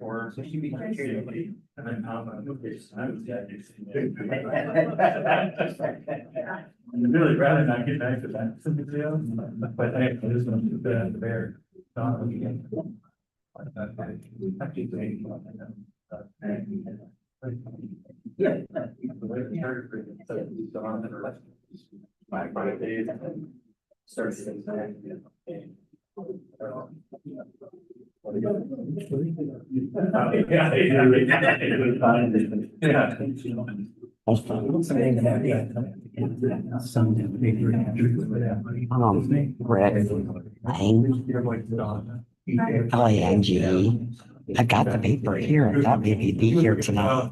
Or so she be here, and then I'd really rather not get back to that, but I just want to put that in the bear. Yeah. My birthday starts. Brett Lang, I got the paper here. I thought maybe he'd be here tonight.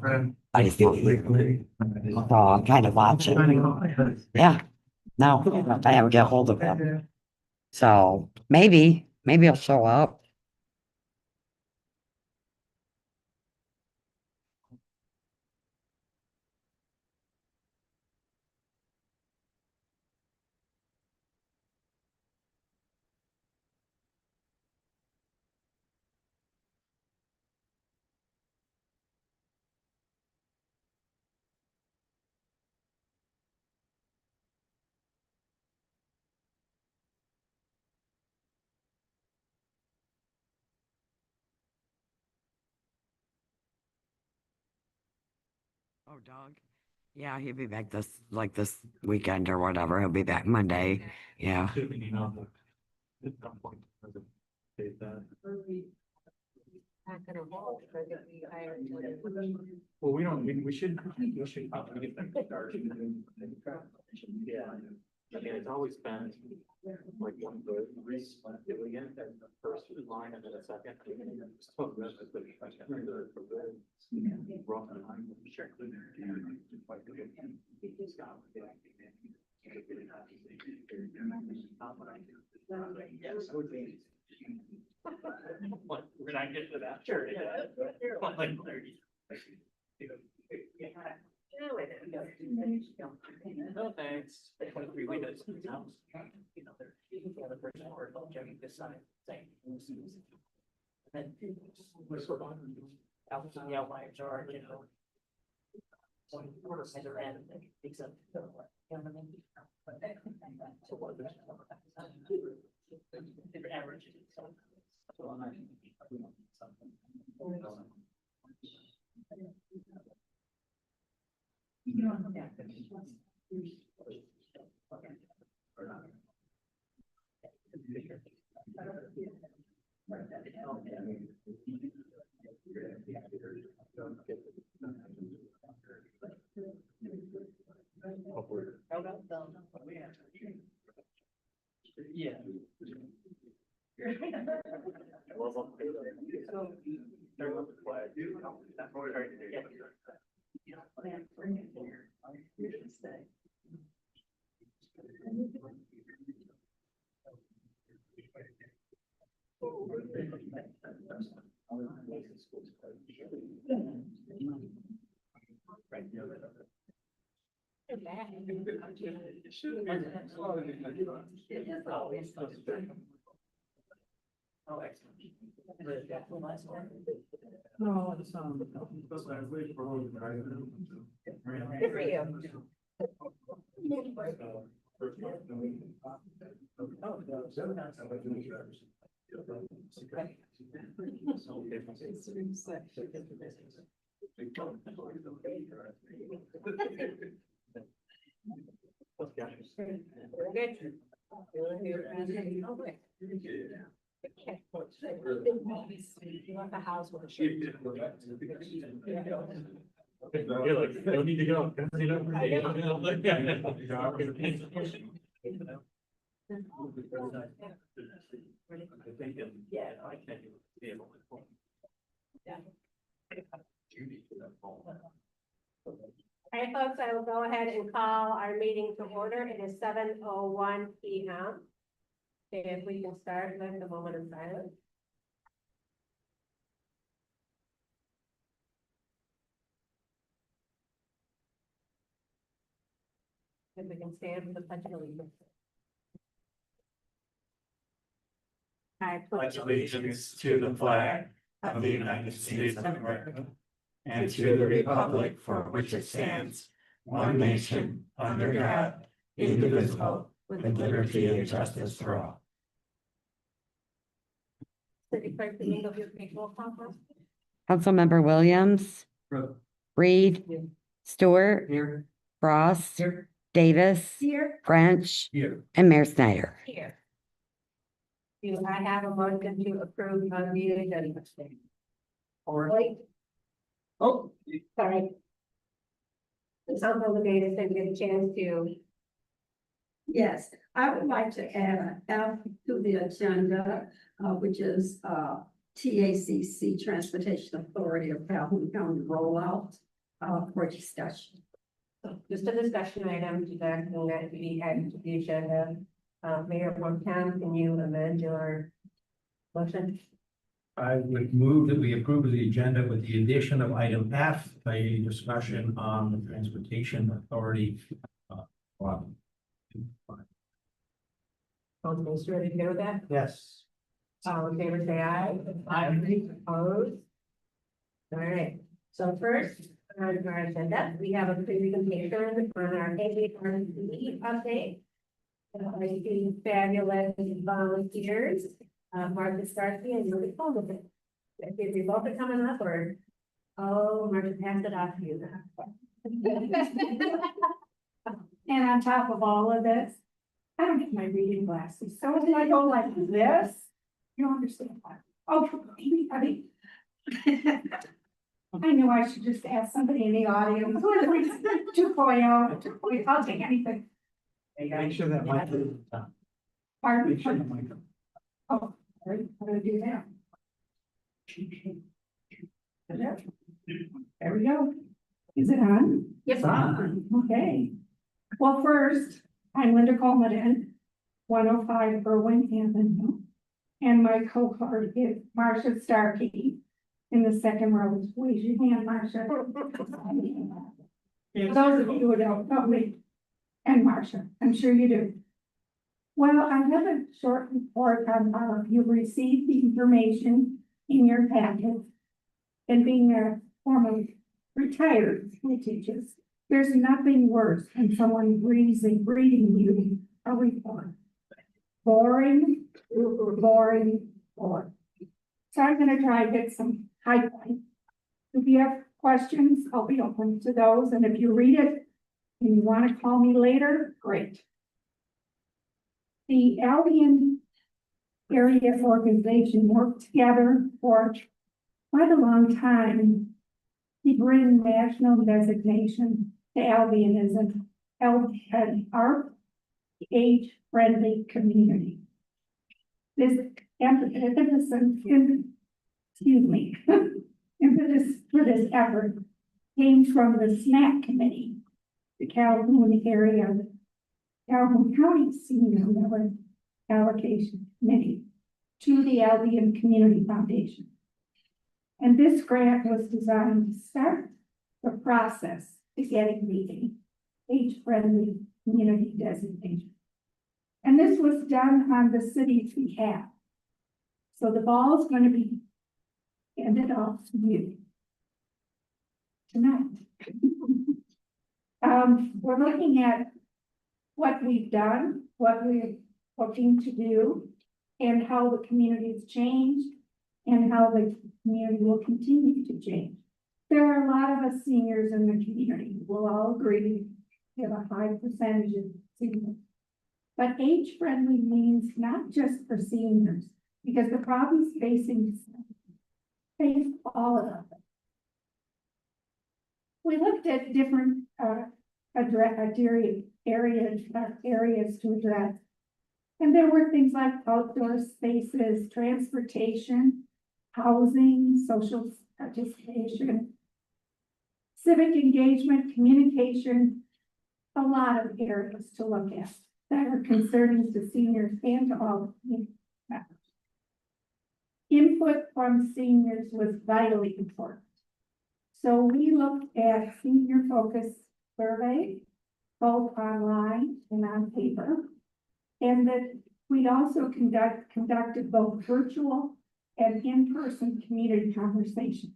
I just thought, so I'm kind of watching. Yeah, no, I haven't got hold of him. So maybe he'll show up. Oh, dog. Yeah, he'll be back this weekend or whatever. He'll be back Monday. Yeah. Well, we should probably get them started. Yeah. I mean, it's always been like one good doing it, and the first line and then a second. We're not getting to that. Sure. No, thanks. 23 windows. You know, they're the first word, Jimmy this side, same. And then the outliers are, you know. One quarter has a random that takes up. You know what I mean? So what? Different averages. Yeah. Oh, excellent. No, it's good for you. You want the house with a shirt. You're like, don't need to go. Yeah, I can't be able to. All right, folks, I will go ahead and call our meeting to order. It is 7:01 p.m. If we can start with the moment of silence. If we can stand for the pledge of allegiance. I pledge allegiance to the flag of the United States of America and to the republic for which it stands, one nation, under God, indivisible, with liberty and justice for all. City clerk, can you give your roll call first? Councilmember Williams, Reed, Stewart, Here. Frost, Here. Davis, Here. French, Here. and Mayor Snyder. Here. Do I have a motion to approve on the agenda? Wait, Oh. sorry. Some of the data didn't get a chance to. Yes, I would like to add an F to the agenda, which is, TACC Transportation Authority of Calhoun County rollout, for discussion. So just a discussion item to that, and that to be added to the agenda. Mayor Pro Tem, can you amend your motion? I would move that we approve the agenda with the addition of item F, a discussion on the Transportation Authority. Wow. Councilman, ready to go with that? Yes. All in favor, say aye. Aye. Opposed? All right, so first, on our agenda, we have a presentation on our ABRC update. I see fabulous volunteers, Martha Starkey and Lily Coleman. If you're both coming up, or, oh, Martha, pass it off to you now. And on top of all of this, I don't have my reading glasses, so if I go like this, you don't understand why. Oh, I mean. I knew I should just ask somebody in the audience, 2.0, I'll take anything. Make sure that mic is on. Pardon? Make sure the mic. Oh, sorry, I'm gonna do that. There we go. Is it on? Yes. Okay. Well, first, I'm Linda Coleman, 105 Berwyn Avenue. And my co-card is Marcia Starkey. In the second row, raise your hand, Marcia. For those of you who don't know me, and Marcia, I'm sure you do. Well, I have a short report on how you've received the information in your packet. And being a former retired school teacher, there's nothing worse than someone reading you a report. Boring, boring, boring. So I'm gonna try to get some high points. If you have questions, I'll be open to those, and if you read it and you want to call me later, great. The Albion Area Organization worked together for quite a long time to bring national designation to Albion as an age-friendly community. This impetus for this effort came from the SNAC committee, the Calhoun County Senior Member Allocation Committee, to the Albion Community Foundation. And this grant was designed to start the process to getting the age-friendly community designation. And this was done on the city's behalf. So the ball is going to be handed off to you tonight. We're looking at what we've done, what we're looking to do, and how the community has changed, and how the community will continue to change. There are a lot of us seniors in the community. We'll all agree we have a high percentage of seniors. But age-friendly means not just for seniors, because the problems face all of them. We looked at different areas to address. And there were things like outdoor spaces, transportation, housing, social participation, civic engagement, communication, a lot of areas to look at that are concerning to seniors and to all community members. Input from seniors was vitally important. So we looked at senior focus survey, both online and on paper. And the We also conducted both virtual and in-person community conversations.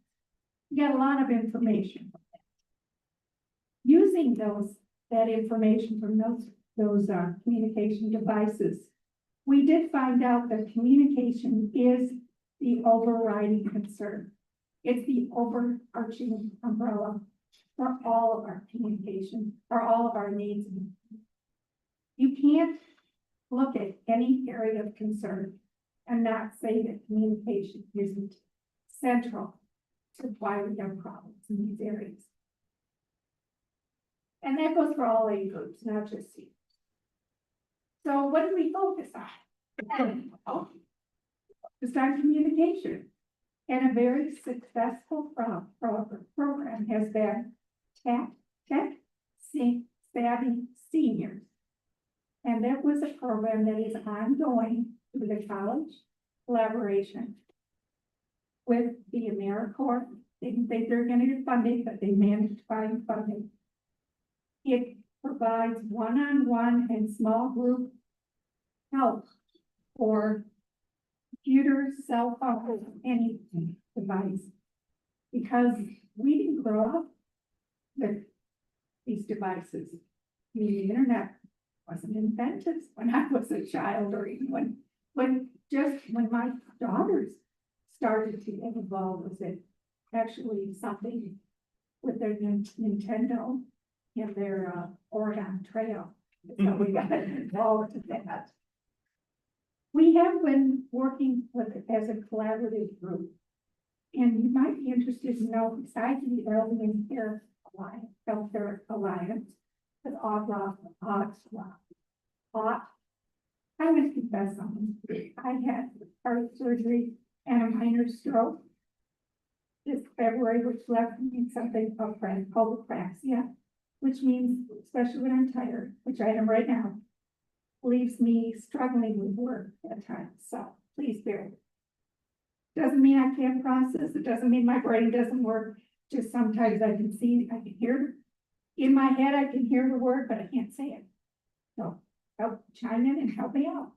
We got a lot of information. Using that information from those communication devices, we did find out that communication is the overriding concern. It's the overarching umbrella for all of our communication, for all of our needs. You can't look at any area of concern and not say that communication isn't central to why we have problems in these areas. And that goes for all age groups, not just seniors. So what do we focus on? Focus on communication. And a very successful program has been Tech Savvy Seniors. And that was a program that is ongoing with the college collaboration with the AmeriCorps. They didn't think they were going to get funding, but they managed to find funding. It provides one-on-one and small group help for computers, cell phones, any device. Because we didn't grow up with these devices. I mean, the internet wasn't invented when I was a child, or even when my daughters started to get involved with it. Actually, something with their Nintendo and their Oregon Trail. So we got involved with that. We have been working with it as a collaborative group. And you might be interested to know, besides the Elderly Care Alliance, Healthcare Alliance, with I would confess something. I had heart surgery and a minor stroke this February, which left me something called apraxia, which means, especially when I'm tired, which I am right now, leaves me struggling with work at times. So please bear with me. Doesn't mean I can't process. It doesn't mean my brain doesn't work. Just sometimes I can hear in my head, I can hear the word, but I can't say it. So help chime in and help me out.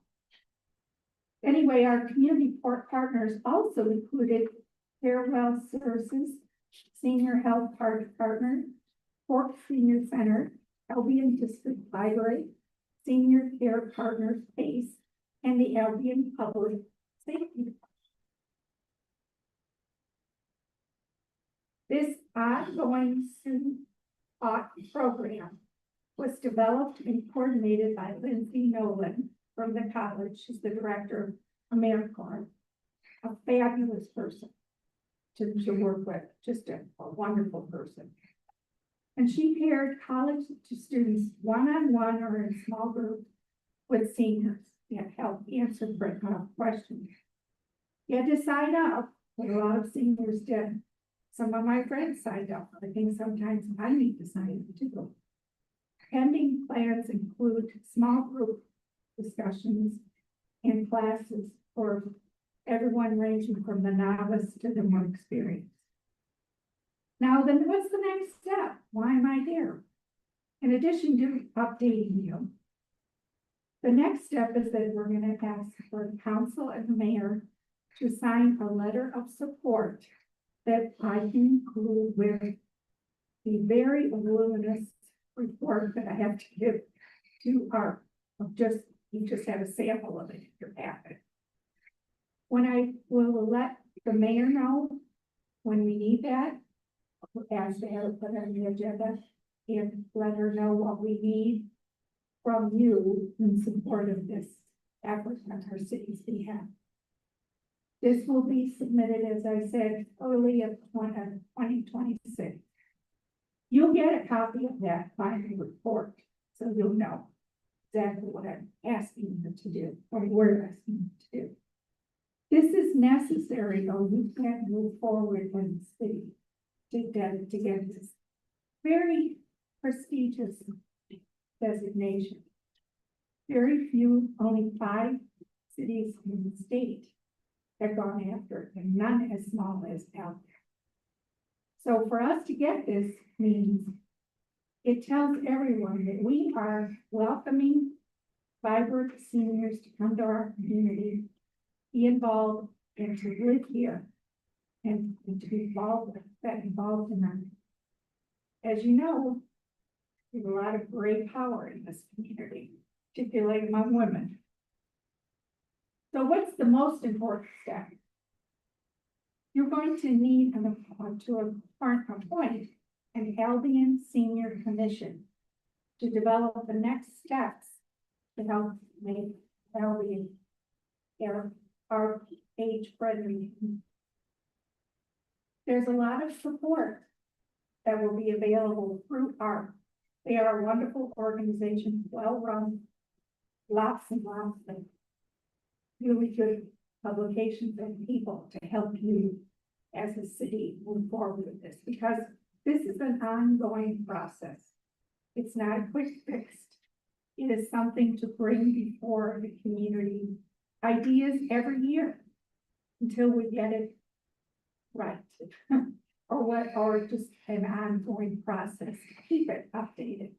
Anyway, our community partners also included Farewell Services, Senior Health Partner, Fort Senior Center, Albion District Library, Senior Care Partners PACE, and the Albion Public Safety. This ongoing student program was developed and coordinated by Lindsay Nolan from the college. She's the director of AmeriCorps, a fabulous person to work with, just a wonderful person. And she paired college students one-on-one or in small groups with seniors that help answer questions. You had to sign up, but a lot of seniors did. Some of my friends signed up. I think sometimes I need to sign up too. Pending plans include small group discussions and classes for everyone ranging from the novice to the more experienced. Now, then what's the next step? Why am I here? In addition to updating you, the next step is that we're going to ask for the council and the mayor to sign a letter of support that I can include with the very voluminous report that I have to give to our, you just have a sample of it in your packet. When I will let the mayor know when we need that, ask the mayor to put it on the agenda and let her know what we need from you in support of this effort on our city's behalf. This will be submitted, as I said, early of 2026. You'll get a copy of that final report, so you'll know exactly what I'm asking you to do, or we're asking you to do. This is necessary, though. We can't move forward in the city to get this very prestigious designation. Very few, only 5 cities in the state have gone after it, and none as small as out there. So for us to get this means it tells everyone that we are welcoming vibrant seniors to come to our community, be involved and to live here and to be involved in them. As you know, there's a lot of great power in this community, particularly among women. So what's the most important step? You're going to need to appoint an Albion Senior Commission to develop the next steps to help make Albion our age-friendly. There's a lot of support that will be available through ARC. They are a wonderful organization, well-run, lots and lots of really good publications and people to help you as a city move forward with this, because this is an ongoing process. It's not a quick fix. It is something to bring before the community, ideas every year until we get it right. or just an ongoing process to keep it updated.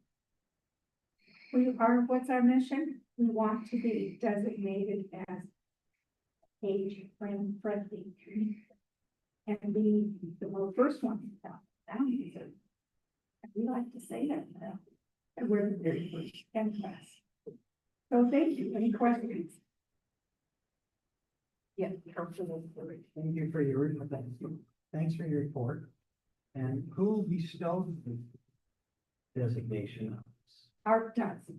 What's our mission? We want to be designated as age-friendly and be the first one to tell. We like to say that now, and we're the very first and best. So thank you. Any questions? Yeah. Thank you for your, thanks for your report. And who bestowed the designation? Art does.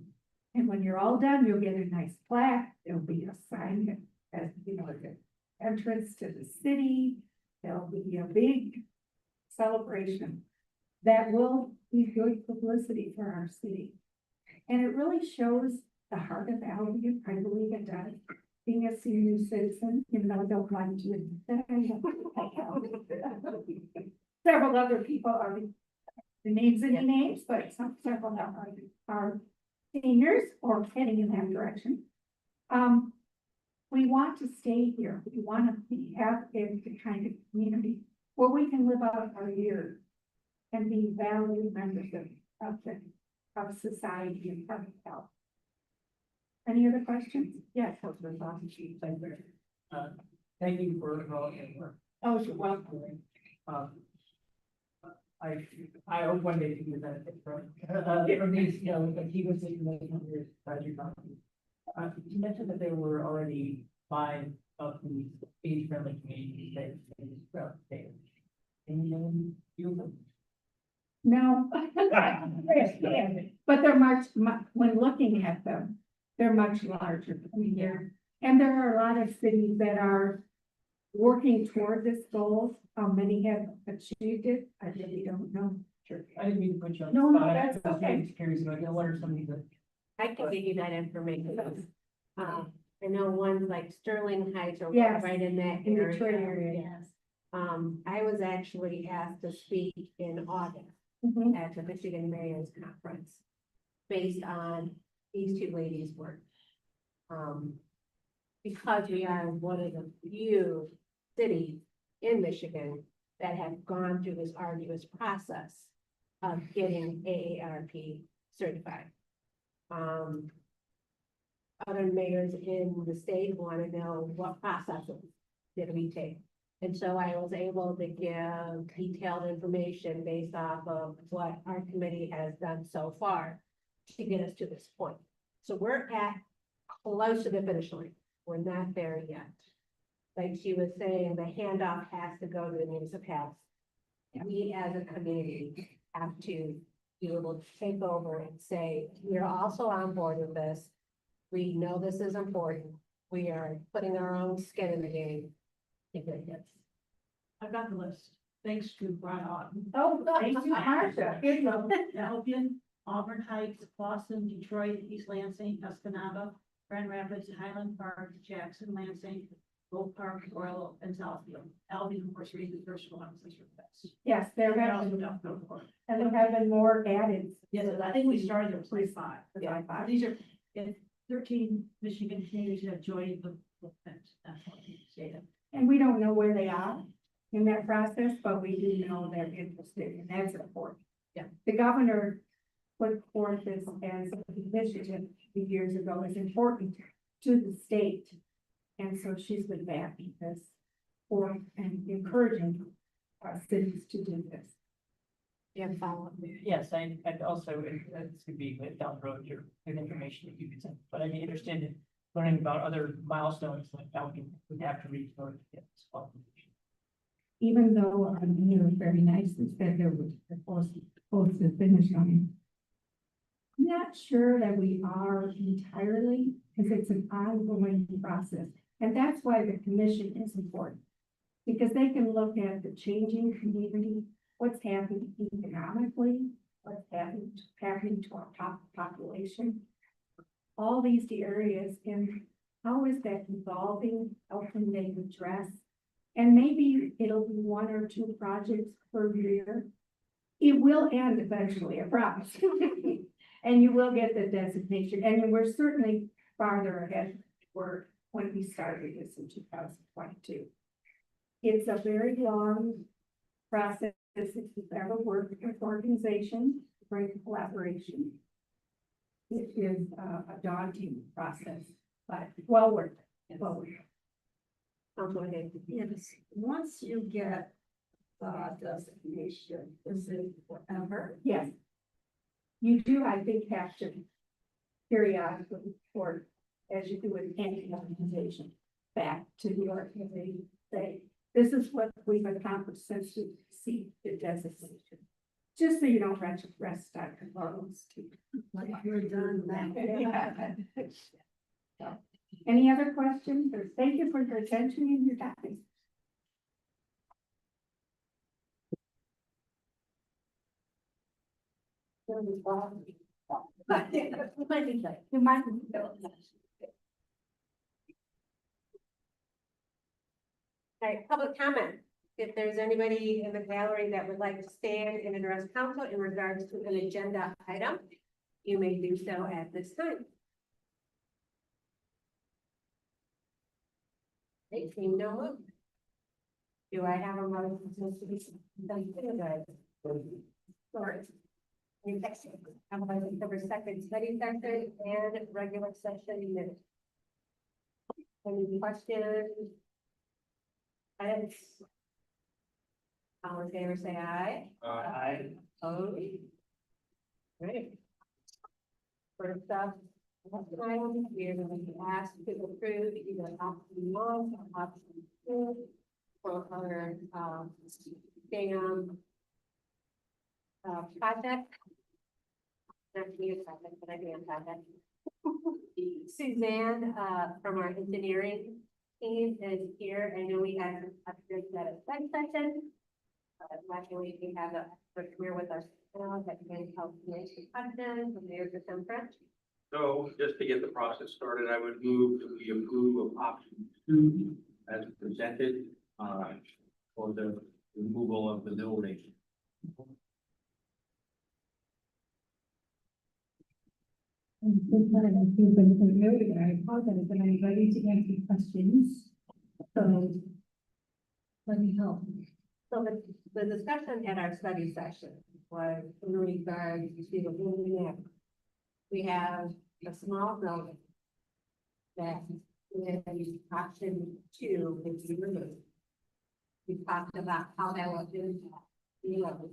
And when you're all done, you'll get a nice plaque. There'll be a sign as, the entrance to the city. There'll be a big celebration that will be good publicity for our city. And it really shows the heart of Albion. I believe it does. Being a senior citizen, even though I don't like to admit that I have. Several other people are the names and the names, but several of them are seniors or heading in that direction. We want to stay here. We want to have a kind of community where we can live out our years and be valued members of society and public health. Any other questions? Yes. Thank you for all your work. Oh, you're welcome. I hope one day you can benefit from these, like he was saying, like, your budget copy. You mentioned that there were already 5 of these age-friendly communities that throughout the state. And you. No. But they're when looking at them, they're much larger. And there are a lot of cities that are working toward this goal. How many have achieved it? I really don't know. Sure. I didn't mean to put you on. No, the no, spot. that's I was okay. just curious about, what are some of the. I can give you that information. I know ones like Sterling Heights are Yes, right in that in the area. Detroit area. Yes. I was actually asked to speak in August Mhm. at the Michigan Mayor's Conference based on these two ladies' work. Because we are one of the few cities in Michigan that have gone through this arduous process of getting AARP certified. Other mayors in the state want to know what processes did we take. And so I was able to give detailed information based off of what our committee has done so far to get us to this point. So we're at close to the finish line. We're not there yet. Like she was saying, the handoff has to go to the municipalities. We as a community have to be able to take over and say, we're also on board with this. We know this is important. We are putting our own skin in the game. I've got the list. Thanks to Brian Otten. Oh, thank you, Marcia. Here you go. Albion, Auburn Heights, Boston, Detroit, East Lansing, Escanaba, Grand Rapids, Highland Park, Jackson, Lansing, Gold Park, Orlo, and Southfield. Albion, of course, being the first one since we're best. Yes, there have been, and there have been more added. Yes, I think we started at place 5. Yeah, 5. These are 13 Michigan communities that have joined the movement. That's what we stated. And we don't know where they are in that process, but we do know they're interested, and that's important. Yeah. The governor put forth this as an initiative a few years ago is important to the state. And so she's been backing this for and encouraging cities to do this. You have follow-up? Yes, I'd also, this could be down the road, your good information that you could send, but I'd be interested in learning about other milestones that we would have to reach in order to get this qualification. Even though you're very nice and said there was supposed to finish on. I'm not sure that we are entirely, because it's an ongoing process. And that's why the commission is important. Because they can look at the changing community, what's happening economically, what's happening to our top population. All these areas, and how is that evolving, how can they address? And maybe it'll be 1 or 2 projects per year. It will end eventually, I promise. And you will get the designation, and we're certainly farther ahead than we were when we started this in 2022. It's a very long process. If you've ever worked with organizations, bring collaboration. It is a daunting process, but well worth it. Well worth it. Yes, once you get designation, is it forever? Yes. You do, I think, have to periodically report, as you do with any organization, back to the organization, say, this is what we've accomplished since we received the designation. Just so you don't rest on your laurels. Like you're done now. So, any other questions? Or thank you for your attention and your time. You might. All right, public comment. If there's anybody in the gallery that would like to stand and address council in regards to an agenda item, you may do so at this time. They seem no move. Do I have a motion to be done? Sorry. I'm going to cover second study session and regular session minutes. Any questions? Items? All in favor, say aye. Aye. Opposed? Great. First up, item, we are going to ask to approve either option 1 or option 2 for our dam project. Not to be a project, but I am project. Suzanne from our engineering team is here. I know we had a good set of study session. Luckily, we have a expert here with us now that can help answer questions from there to some French. So just to get the process started, I would move that we approve of option 2 as presented for the removal of the building. I apologize, but I'm ready to answer questions. So let me help. So the discussion at our study session was in regards to the building there. We have a small building that is option 2 is removed. We talked about how that will impact the other.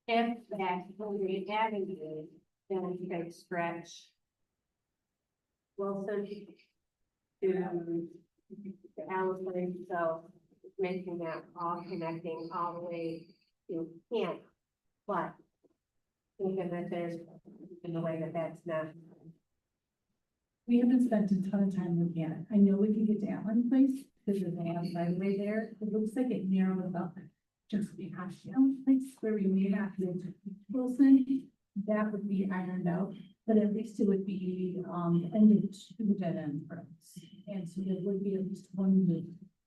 If that building avenue, then you can stretch Wilson to Allison, so making that all connecting all the way to Kent. But thinking that there's in the way that that's not. We haven't spent a ton of time looking at it. I know we can get to Allen Place, because there's an outside way there. It looks like it narrows up just behind Allen Place where we may not be into Wilson. That would be ironed out, but at least it would be ended 2 dead end roads. And so there would be at least 1 loop.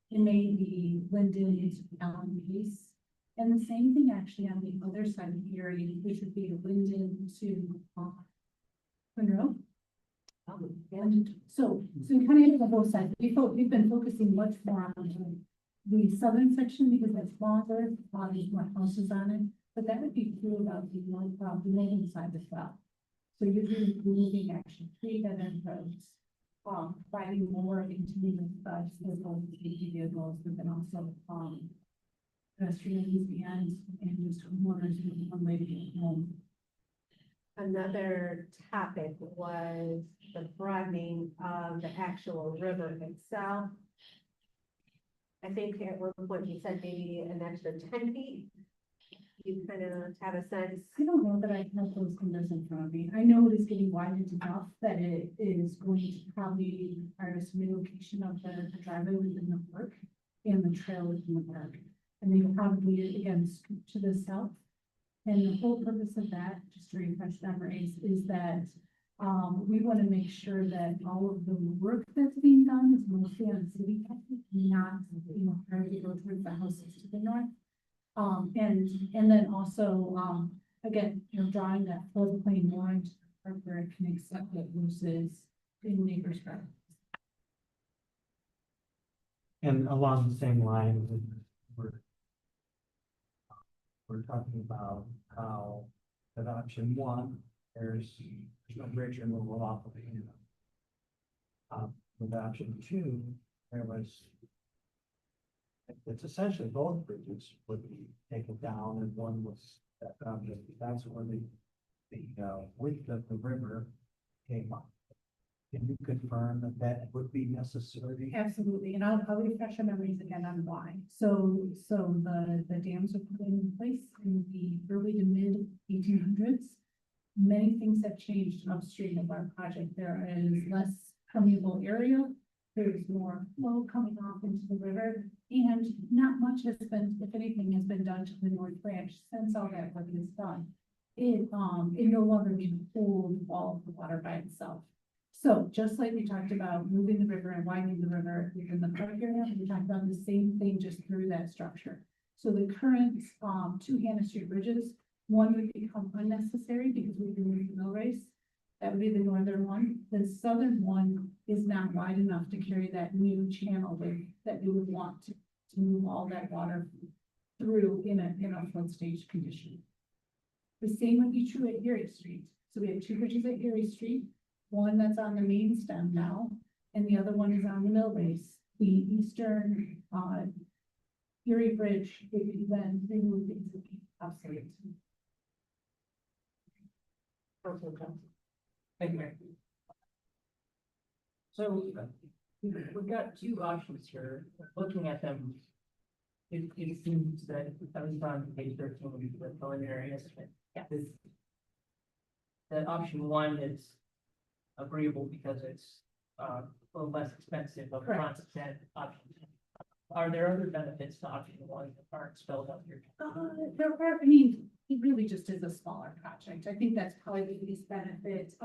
It may be Linden into Allen Place. And the same thing actually on the other side of the area, which would be Linden to Monroe. And so we kind of have the whole side. We've been focusing much more on the southern section because that's longer, there's more houses on it. but that would be true about the northern side as well. So you're doing moving actually three dead end roads, providing more continuous as well as safety vehicles, but then also, pedestrians and just homeowners who one way to get home. Another topic was the broadening of the actual river itself. I think at one point you said maybe an extra 10 feet. You kind of have a sense. I don't know that I have those numbers in front of me. I know it is getting widened enough that it is going to probably require some relocation of the driveway within the park and the trail within the park. And they will probably, again, scoot to the south. And the whole purpose of that, just to refresh memories, is that we want to make sure that all of the work that's being done is mostly on city property, not, trying to go towards the houses to the north. And then also, again, drawing that floodplain line to the park where it can accept it versus in neighbors' property. And along the same line, we're talking about how at option one, there's no bridge removal off of the with option two, there was it's essentially both bridges would be taken down and one was that's where the width of the river came up. Can you confirm that that would be necessary? Absolutely, and I'll refresh your memories again on why. So the dams were put in place in the early to mid 1800s. Many things have changed upstream of our project. There is less permeable area. There's more flow coming off into the river, and not much has been, if anything, has been done to the North Branch since all that work is done. It no longer can hold all of the water by itself. So just like we talked about moving the river and widening the river within the park area, we talked about the same thing just through that structure. So the current two Hannah Street bridges, one would become unnecessary because we removed the mill race. That would be the northern one. The southern one is not wide enough to carry that new channel that we would want to move all that water through in a flood stage condition. The same would be true at Erie Street. So we have two bridges at Erie Street. One that's on the main stem now, and the other one is on the mill base. The eastern Erie Bridge would be then removed into the obsolete. Thank you. So we've got two options here. Looking at them, it seems that I was on page 13 of the preliminary estimate. This, that option one is agreeable because it's a little less expensive of front than option two. Are there other benefits to option one that aren't spelled out here? There are, I mean, it really just is a smaller project. I think that's probably the biggest benefit.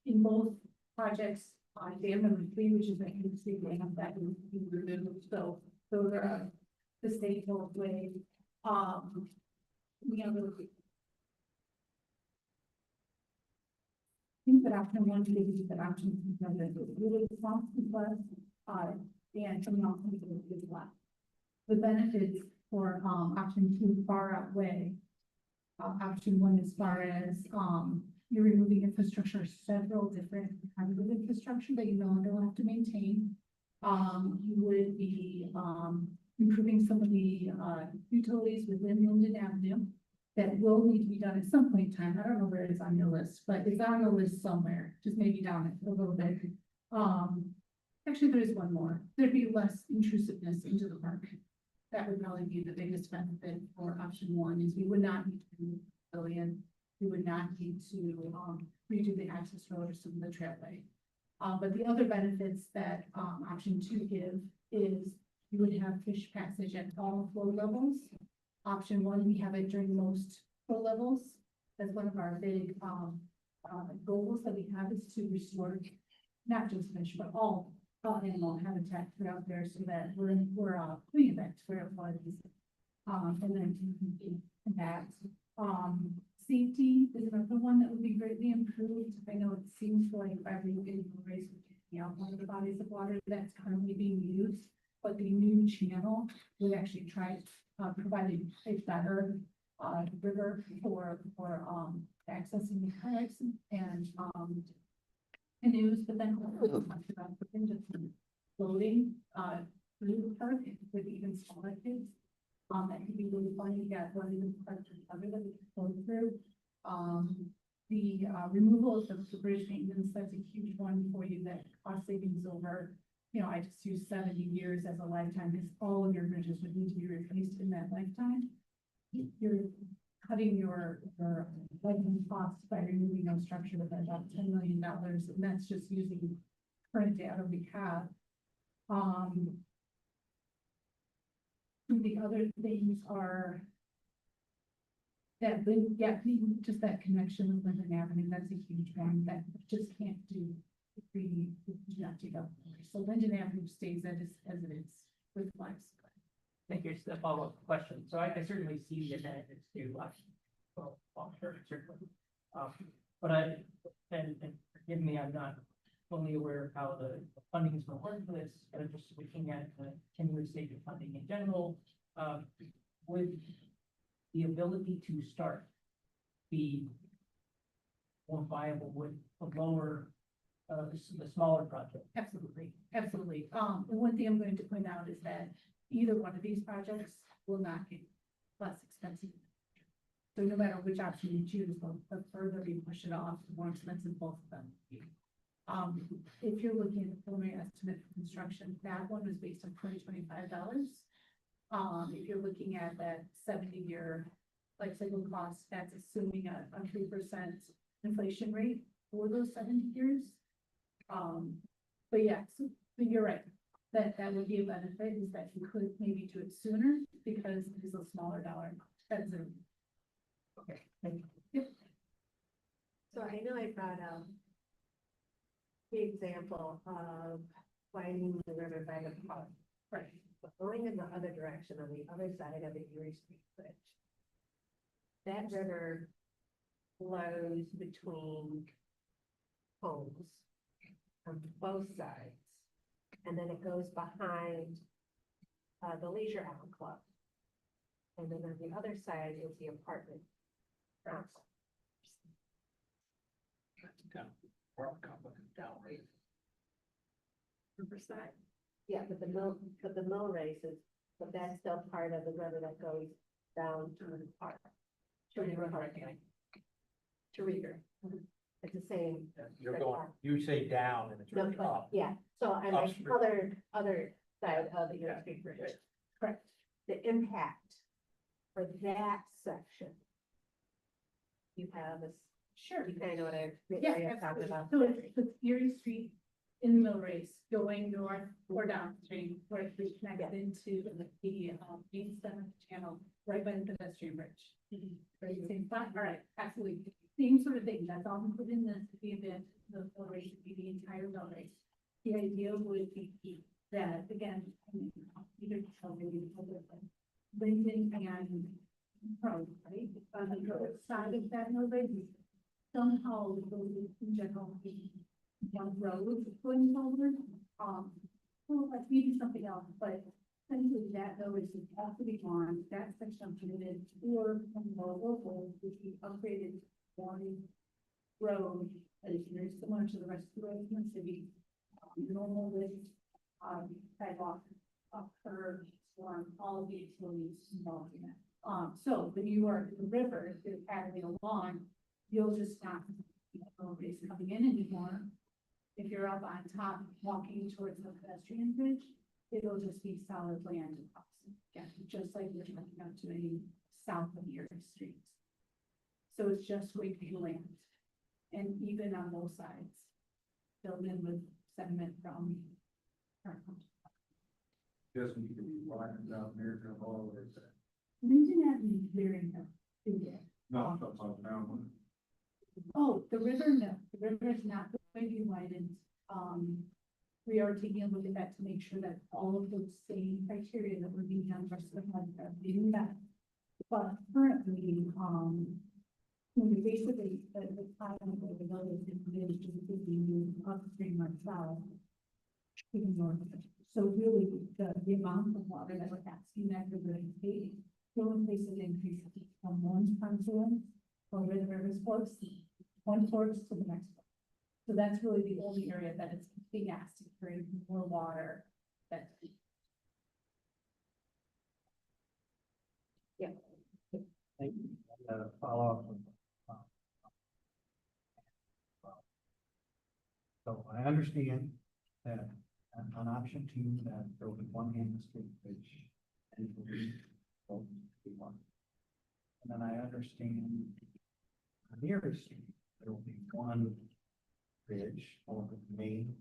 In both projects, dam number 3, which is the Hannah Street dam, that will be removed. So those are the state will way. We have I think that option one, maybe that option two, that is really responsible plus, and coming off of the as well. The benefits for, option two far outweigh, option one as far as, you're removing infrastructure, several different kinds of infrastructure that you no longer have to maintain. You would be, improving some of the, utilities within Linden Avenue that will need to be done at some point in time. I don't know where it's on your list, but it's on the list somewhere, just maybe down it a little bit. Actually, there is one more. There'd be less intrusiveness into the park. That would probably be the biggest benefit for option one, is we would not need to move the pavilion. We would not need to redo the access roads to the trailway. But the other benefits that option two give is you would have fish passage at all flow levels. Option one, we have it during most flow levels. That's one of our big goals that we have, is to restore not just fish, but all animal habitat throughout there, so that we're putting it back to where it was. And then that safety is another one that would be greatly improved. I know it seems like every race out one of the bodies of water that's currently being used, but the new channel would actually try providing a better river for, accessing the kayaks and, canoes, but then also talked about just floating, through the park with even smaller kids. That could be really fun. You got one of the parks or other that we can float through. The removal of the bridge maintenance, that's a huge one for you, that cost savings over, I just use 70 years as a lifetime, because all of your bridges would need to be replaced in that lifetime. You're cutting your lifetime costs by removing those structures by about $10 million, and that's just using current data we have. The other things are that, just that connection with Linden Avenue, that's a huge one that just can't do. We not to go. So Linden Avenue stays as it is with lives. Thank you. Just a follow-up question. So I certainly see the benefits to long term, certainly. And forgive me, I'm not fully aware of how the funding is going to work for this, but I'm just looking at the 10-year state of funding in general. Would the ability to start be more viable with a lower, the smaller project? Absolutely, absolutely. The one thing I'm going to point out is that either one of these projects will not get less expensive. So no matter which option you choose, the further you push it off, the more expensive both of them. If you're looking at the preliminary estimate for construction, that one was based on $20-25. If you're looking at that 70-year life cycle cost, that's assuming a 3% inflation rate for those 70 years. But yeah, but you're right. That would be a benefit, is that you could maybe do it sooner because it is a smaller dollar. That's a. Okay, thank you. Yep. So I know I brought up the example of widening the river by the park. Right. But going in the other direction on the other side of the Erie Street Bridge. That river flows between homes on both sides. And then it goes behind the Leisure Island Club. And then on the other side is the apartment complex. Riverside. Yeah, but the mill races, but that's still part of the river that goes down to the park. To River Park. To River. It's the same. You're going, you say down and it's No, really but, up. yeah, so on the Upstream. other side of the Erie Street Bridge. Correct. The impact for that section. You have this, Sure. you kind of know what I. Yeah, talking about. so it's Erie Street in the mill race going north or downstream, where it connects into the main center channel, right by the pedestrian bridge. Right, same spot, all right, absolutely, same sort of thing, that's all included in this, the event, the mill race would be the entire mill race. The idea would be that, again, either Linden and Pro, right, on the north side of that mill race, somehow those in general be one road going forward. Well, like maybe something else, but essentially that though is has to be on that section committed or more local, which we upgraded one road that is very similar to the rest of the roads in the city. Normal with sidewalk, curb, storm, all of the utilities involved in it. So when you are the river is paddling along, you'll just not nobody's coming in anymore. If you're up on top walking towards the pedestrian bridge, it'll just be solid land across. Again, just like you're looking up to a south of your street. So it's just going to be land. And even on both sides, filled in with sediment from. Doesn't need to be widened down there to all of it. Linden Avenue is very big. Not up down. Oh, the river, no, the river is not going to be widened. We are taking a look at that to make sure that all of those same criteria that we're being on the rest of the month are being met. But currently, when we basically, the time of the village is moving upstream or south. To the north. So really, the amount of water that we're asking that we're going to take, the only place it increases from one confluence, or where the rivers flows, one source to the next one. So that's really the only area that it's being asked to create more water. That's Follow up. So I understand that on option two, that there will be one Hammond Street bridge. And it will be one. And then I understand on Erie Street, there will be one bridge over the main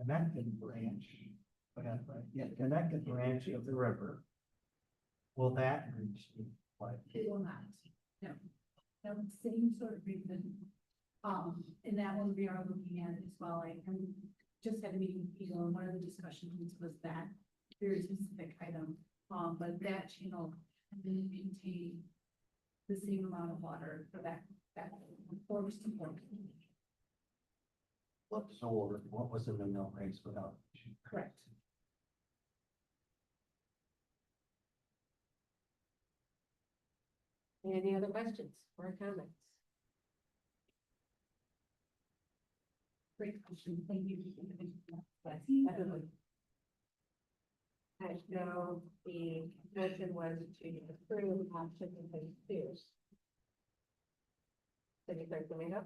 connected branch. Connected branch of the river. Will that bridge be like? It will not, no. No, same sort of reason. And that one we are looking at as well. I just had a meeting with Eagle, and one of the discussions was that very specific item. But that channel can contain the same amount of water for that forest to fork. What was in the mill race without? Correct. Any other questions or comments? Great question. Thank you. I know the motion was to approve option two. City Clerk Domingo?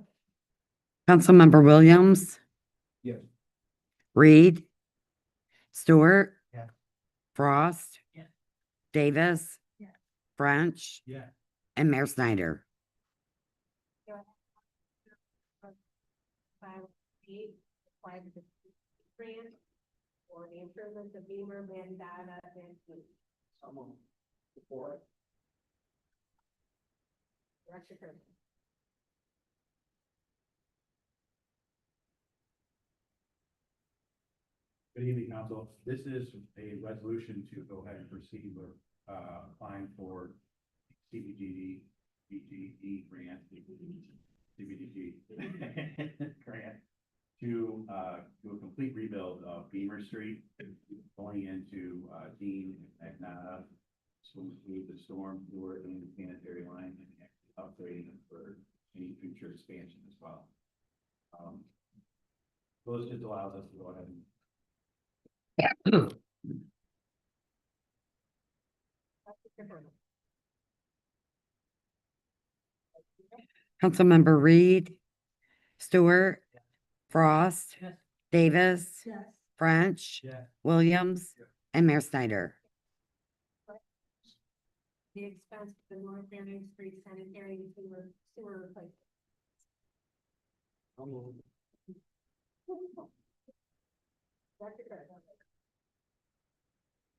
Councilmember Williams, Yes. Reed, Stewart. Yeah. Frost. Yeah. Davis. Yeah. French, Yeah. and Mayor Snyder. 508, apply to the grant for the improvements of Beamer, Mandata, and Food. Someone before. Director Kirby. Good evening, council. This is a resolution to go ahead and proceed with, applying for CBGD, BGE grant, CBDG grant to, do a complete rebuild of Beamer Street, going into, Dean and Magnata, to include the storm sewer and the sanitary line, and upgrading them for any future expansion as well. So this just allows us to go ahead and Councilmember Reed, Stewart, Frost, Yes. Davis, Yes. French, Yeah. Williams, and Mayor Snyder. The expense for the North Marion Street sanitary and sewer replacement. Director Kirby.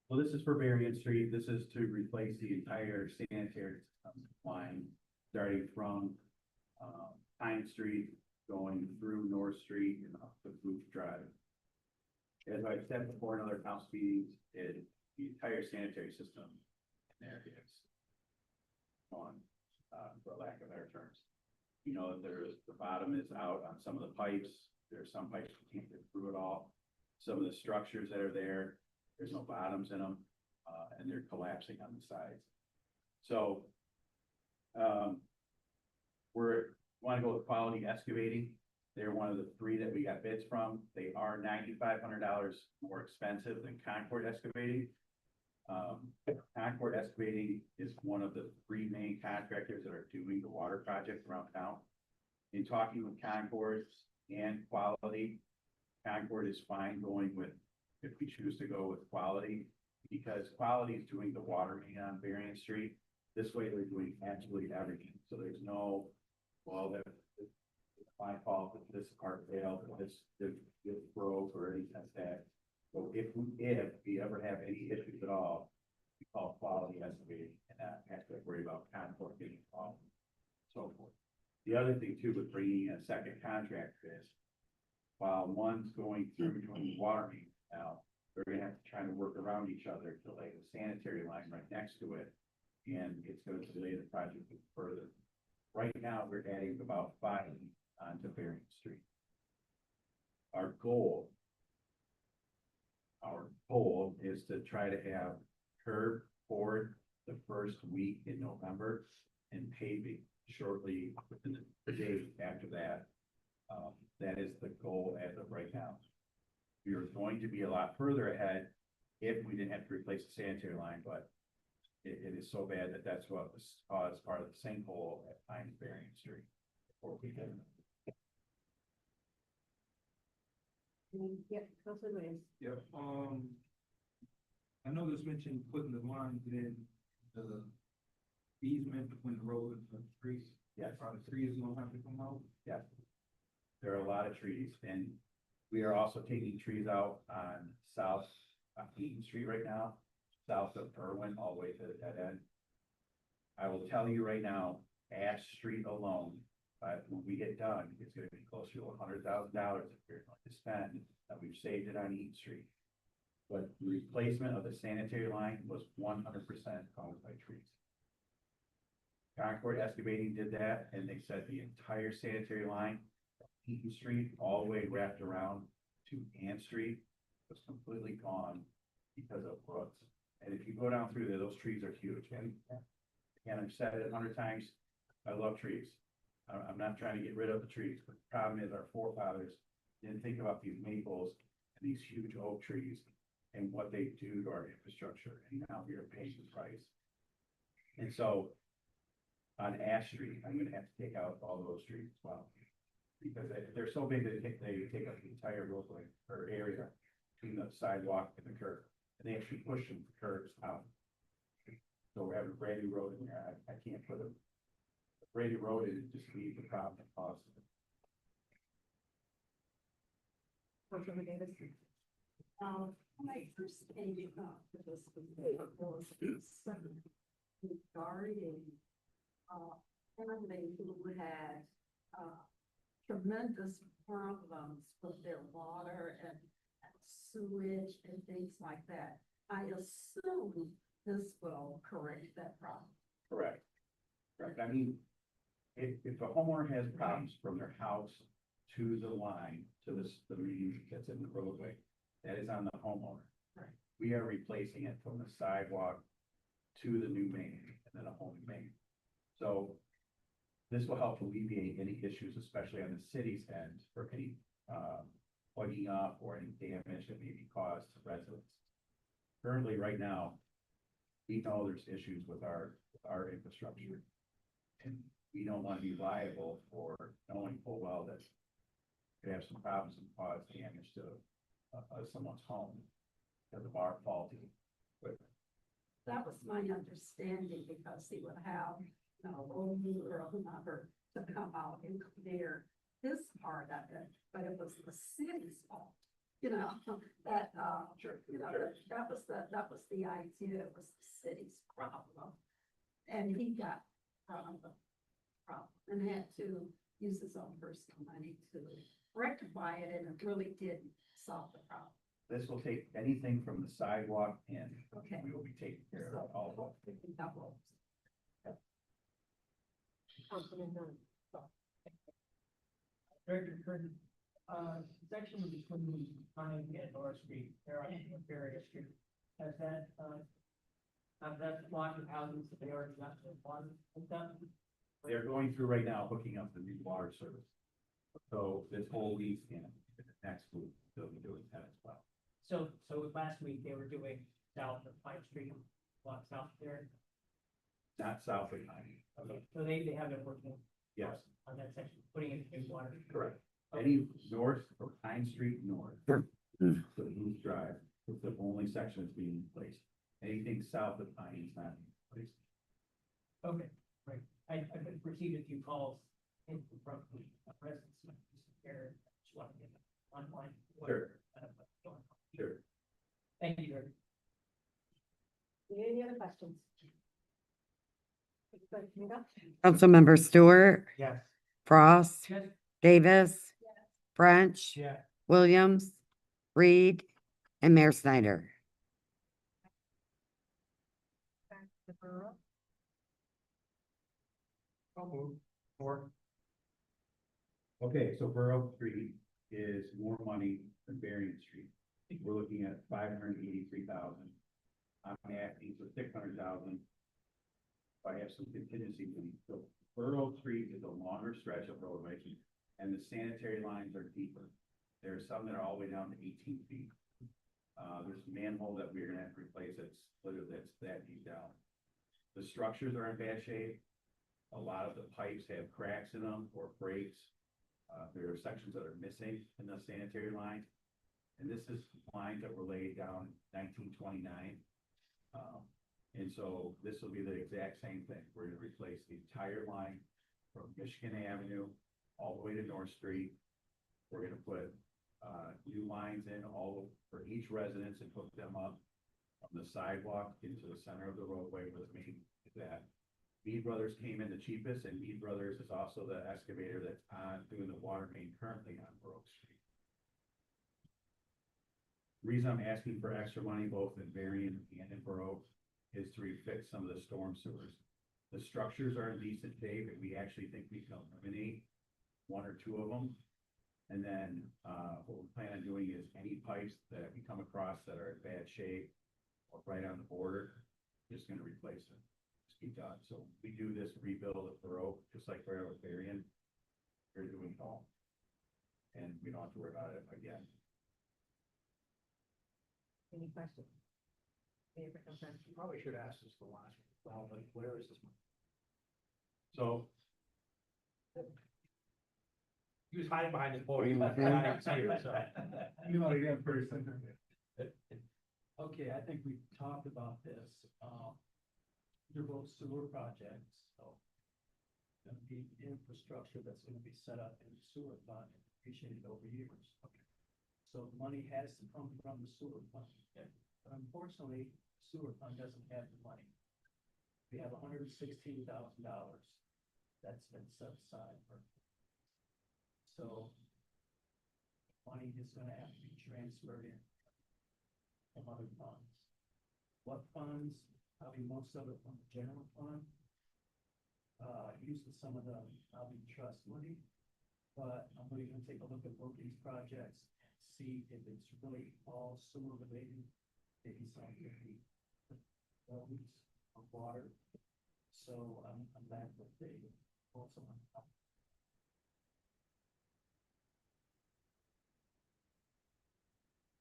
Well, this is for Marion Street. This is to replace the entire sanitary line, starting from, Pine Street, going through North Street and up to Booth Drive. As I said before in other council meetings, the entire sanitary system in there is on, for lack of better terms. You know, the bottom is out on some of the pipes. There's some pipes we can't get through at all. Some of the structures that are there, there's no bottoms in them, and they're collapsing on the sides. So, want to go with Quality Excavating. They're one of the three that we got bids from. They are $9,500 more expensive than Concord Excavating. Concord Excavating is one of the three main contractors that are doing the water project around town. In talking with Concord and Quality, Concord is fine going with, if we choose to go with Quality, because Quality is doing the water main on Varian Street. This way they're doing absolutely everything. So there's no, well, that my fault that this part failed, or this broke, or anything like that. So if we ever have any issues at all, we call Quality Excavating, and not have to worry about Concord getting involved, so forth. The other thing too, with bringing in a second contractor is, while one's going through doing water main now, they're gonna have to try to work around each other to lay the sanitary line right next to it, and it's gonna delay the project further. Right now, we're adding about 5 onto Varian Street. Our goal is to try to have curb poured the first week in November, and paving shortly within the day after that. That is the goal as of right now. We are going to be a lot further ahead if we didn't have to replace the sanitary line, but it is so bad that that's what was caused part of the sinkhole at Pines Berry Street. Before we did. Yep, Councilor Williams. Yeah, I know this mentioned putting the lines in the easement between the road and the trees. Yes. Are the trees gonna have to come out? Yes. There are a lot of trees, and we are also taking trees out on South Eaton Street right now, south of Irwin, all the way to the dead end. I will tell you right now, Ash Street alone, when we get done, it's gonna be closer to $100,000 if you're going to spend, that we've saved it on Eaton Street. But the replacement of the sanitary line was 100% caused by trees. Concord Excavating did that, and they said the entire sanitary line, Eaton Street, all the way wrapped around to Ann Street, was completely gone because of roots. And if you go down through there, those trees are huge. And I've said it 100 times, I love trees. I'm not trying to get rid of the trees, but the problem is our forefathers didn't think about these maples and these huge oak trees and what they do to our infrastructure. And now we are paying the price. And so on Ash Street, I'm gonna have to take out all those trees as well. Because they're so big that they take up the entire roadway or area between the sidewalk and the curb. And they actually push the curbs out. So we're having a brand new road in there. I can't put a brand new road in and just leave the problem that caused it. Councilor Davis. When I first came up with this, was regarding, family who had, tremendous problems with their water and sewage and things like that. I assume this will correct that problem. Correct. Correct. I mean, if a homeowner has problems from their house to the line, to the main that's in the roadway, that is on the homeowner. Right. We are replacing it from the sidewalk to the new main and then a home main. So this will help alleviate any issues, especially on the city's end, for any plugging up or any damage that may be caused to residents. Currently, right now, we know there's issues with our infrastructure. And we don't want to be liable for knowing full well that could have some problems and cause damage to someone's home because of our faulty equipment. That was my understanding, because he would have, Oldie or whomever to come out and clear his part of it, but it was the city's fault. That, that was the idea, it was the city's problem. And he got the problem and had to use his own personal money to rectify it, and it really didn't solve the problem. This will take anything from the sidewalk in. Okay. We will be taking care of all of it. Double. Councilman Nunn. Director Curtin, section between Pine and North Street, there on various street, has that block of houses that they already got to one and done? They're going through right now, hooking up the new water service. So this whole week and next week, they'll be doing that as well. So last week they were doing south of Pine Street, block south there. Not south of Pine. Okay, so they have been working Yes, on that section, putting in new water. correct. Any north or Pine Street north. Sure. So Booth Drive is the only section that's being replaced. Anything south of Pine is not being replaced. Okay, right. I've received a few calls in from residents there. Just want to get online. Sure. Sure. Thank you, Director. Any other questions? Councilmember Stewart, Yes. Frost, Yes. Davis, French, Yeah. Williams, Reed, and Mayor Snyder. Okay, so Borough Street is more money than Berrien Street. We're looking at 583,000. I'm asking for 600,000. I have some contingency. The Borough Street is a longer stretch of roadway, and the sanitary lines are deeper. There are some that are all the way down to 18 feet. There's a manhole that we're gonna have to replace that's literally that deep down. The structures are in bad shape. A lot of the pipes have cracks in them or breaks. There are sections that are missing in the sanitary lines. And this is lines that were laid down in 1929. And so this will be the exact same thing. We're gonna replace the entire line from Michigan Avenue all the way to North Street. We're gonna put new lines in all for each residence and hook them up from the sidewalk into the center of the roadway where the main is at. Mead Brothers came in the cheapest, and Mead Brothers is also the excavator that's doing the water main currently on Brook Street. The reason I'm asking for extra money both in Varian and in Borough is to refix some of the storm sewers. The structures are in decent shape, and we actually think we can eliminate one or two of them. And then what we plan on doing is any pipes that we come across that are in bad shape or right on the border, just gonna replace them. Just be done. So we do this rebuild of Borough, just like we're with Varian, we're doing it all. And we don't have to worry about it again. Any questions? Any other concerns? You probably should ask this the last, well, but where is this money? So He was hiding behind the podium. Not here, so. You know, again, first. Okay, I think we talked about this, your both sewer projects, so. Gonna be infrastructure that's gonna be set up in the sewer fund and appreciated over years. Okay. So the money has to come from the sewer fund. Okay. But unfortunately, sewer fund doesn't have the money. We have $116,000 that's been set aside for. So money is gonna have to be transferred in from other funds. What funds? Probably most of it from the general fund. Using some of the, probably trust money. But I'm really gonna take a look at both these projects and see if it's really all sewer related. Maybe some of the roads or water. So I'm back with the also on.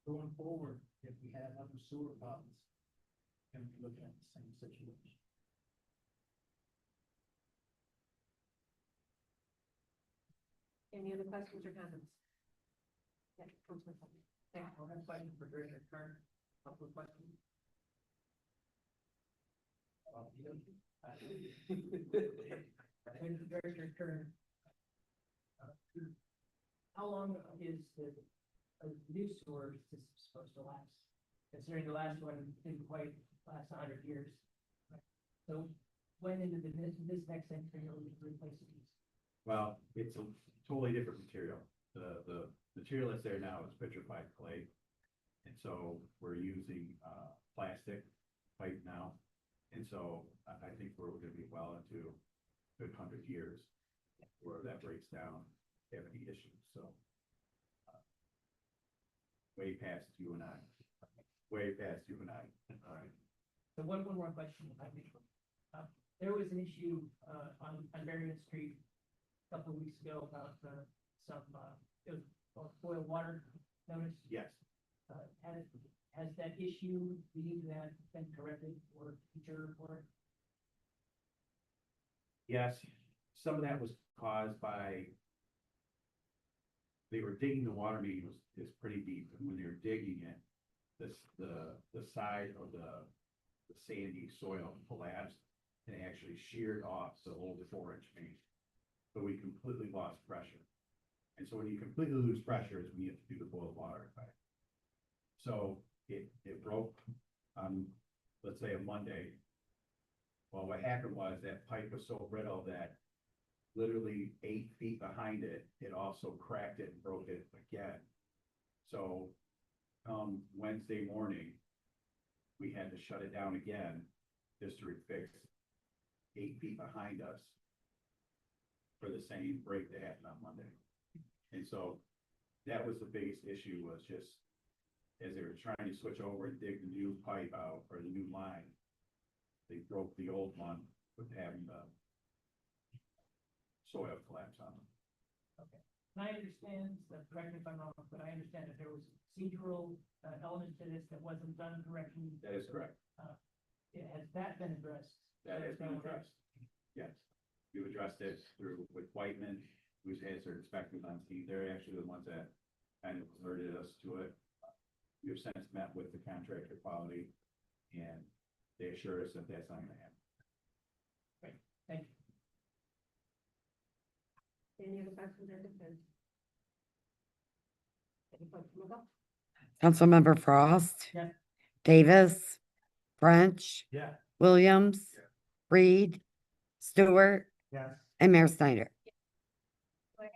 Going forward, if we have other sewer problems, and we look at the same situation. Any other questions or comments? Yeah, Councilman Fulton. I have a question for Director Kern, couple of questions. Director Kern. How long is the new sewer system supposed to last? Considering the last one didn't quite last 100 years. So when into this next century are we replacing these? well, it's a totally different material. The material that's there now is petrified clay. And so we're using plastic pipe now. And so I think we're gonna be well into a good 100 years where that breaks down, have any issues, so. Way past you and I. Way past you and I. All right. So one more question, if I may. There was an issue on Marion Street a couple of weeks ago about some it was boil water notice. Yes. Has that issue, that been corrected or future report? Yes, some of that was caused by. They were digging the water main is pretty deep, and when they were digging it, the side of the sandy soil collapsed and actually sheared off the old 4-inch main. So we completely lost pressure. And so when you completely lose pressure is when you have to do the boil water effect. So it broke on, let's say, a Monday. Well, what happened was that pipe was so brittle that literally 8 feet behind it, it also cracked it and broke it again. So Wednesday morning, we had to shut it down again just to refix 8 feet behind us for the same break that happened on Monday. And so that was the biggest issue, was just as they were trying to switch over and dig the new pipe out or the new line, they broke the old one with having the soil collapse on them. And I understand, correct me if I'm wrong, but I understand that there was procedural element to this that wasn't done correctly. That is correct. Has that been addressed? That has been addressed. Yes. We've addressed it through with Whiteman, who's has their inspectors on scene. They're actually the ones that kind of alerted us to it. We have since met with the contractor quality and they assure us that that's not gonna happen. Thank you. Any other questions or concerns? Any questions about? Councilmember Frost. Yeah. Davis. French. Yeah. Williams. Yeah. Reed. Stewart. Yes. And Mayor Snyder. For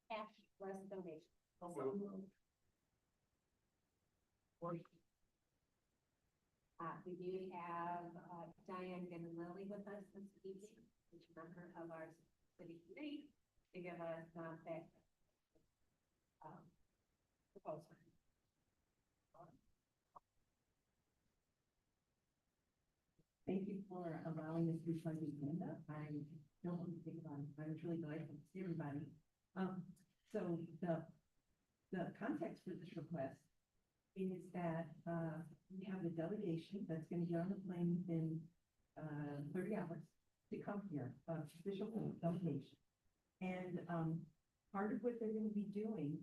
cash less donation. We do have Diane Lilly with us this evening, which is a member of our city committee, to give us that proposal. Thank you for allowing us to be part of the agenda. I don't want to think about it. I was really glad to see everybody. So the context for this request is that we have a delegation that's going to get on the plane within 30 hours to come here, official delegation. And part of what they're going to be doing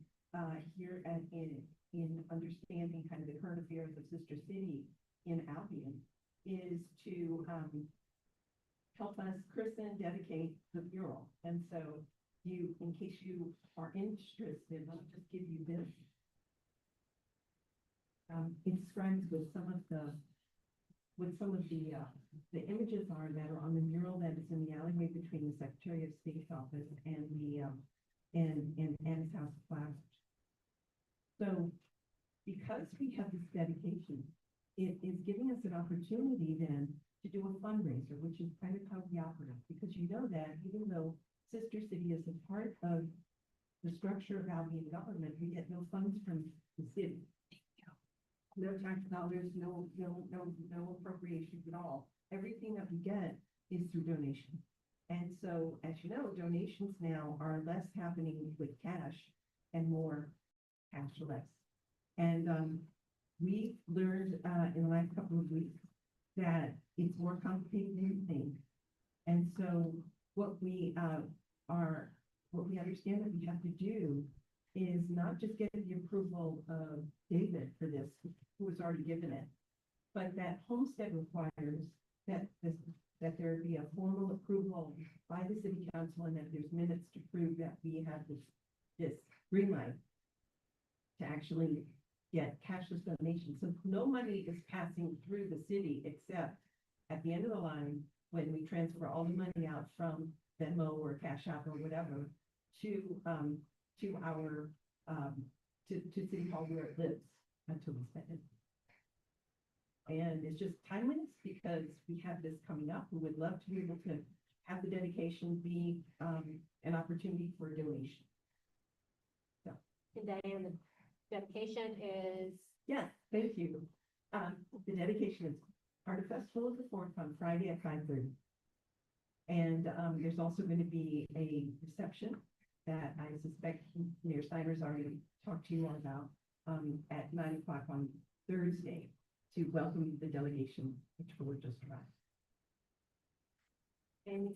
here in understanding kind of the current affairs of Sister City in Albion is to help us christen, dedicate the mural. And so in case you are interested, I'll just give you this. It describes what some of the images are that are on the mural that is in the alleyway between the Secretary of State's office and the and Anne's House of Flowers. So because we have this dedication, it is giving us an opportunity then to do a fundraiser, which is kind of how we operate, because you know that even though Sister City is a part of the structure of Albion government, we get no funds from the city. No tax dollars, no appropriations at all. Everything that we get is through donations. And so, as you know, donations now are less happening with cash and more cashless. And we learned in the last couple of weeks that it's more complicated than you think. And so what we understand that we have to do is not just get the approval of David for this, who was already given it, but that Homestead requires that there be a formal approval by the city council and that there's minutes to prove that we have this green light to actually get cashless donations. So no money is passing through the city except at the end of the line when we transfer all the money out from Venmo or Cash App or whatever to our to City Hall where it lives until we spend it. And it's just timeliness because we have this coming up. We would love to be able to have the dedication be an opportunity for donation. So. And Diane, the dedication is? Yes, thank you. The dedication is Art Festival of the Fourth on Friday at 5:30. And there's also going to be a reception that I suspect Mayor Steiner's already talked to you all about at 9 o'clock on Thursday to welcome the delegation, which will just arrive. Any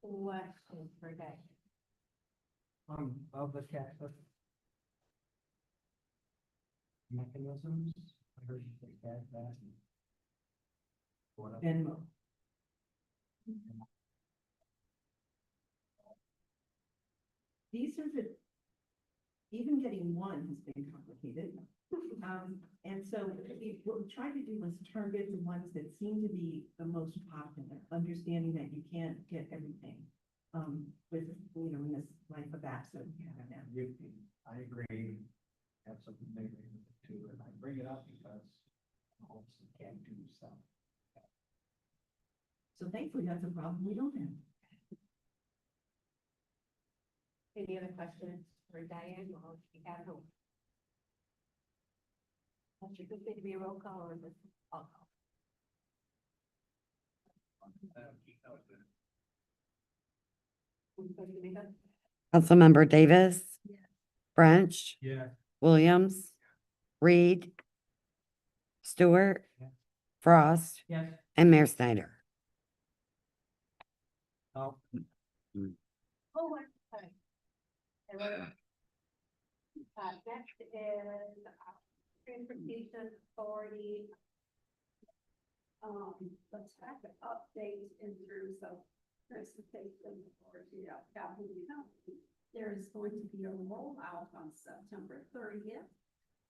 questions for Diane? Of the cash mechanisms, I heard you say cash back. Venmo. These are even getting one has been complicated. And so what we tried to do was target the ones that seem to be the most popular, understanding that you can't get everything. With, in this life of access we have now. I agree. Have something bigger too, and I bring it up because I also can't do stuff. So thankfully, that's a problem we don't have. Any other questions for Diane while she got home? Should this be a roll call or just? I'll call. Who's supposed to make that? Councilmember Davis. French. Yeah. Williams. Reed. Stewart. Yeah. Frost. Yes. And Mayor Snyder. Oh, Oh, I'm sorry. Next is Transportation Authority. The tech update in terms of transportation authority of Calhoun County. There is going to be a rollout on September 30th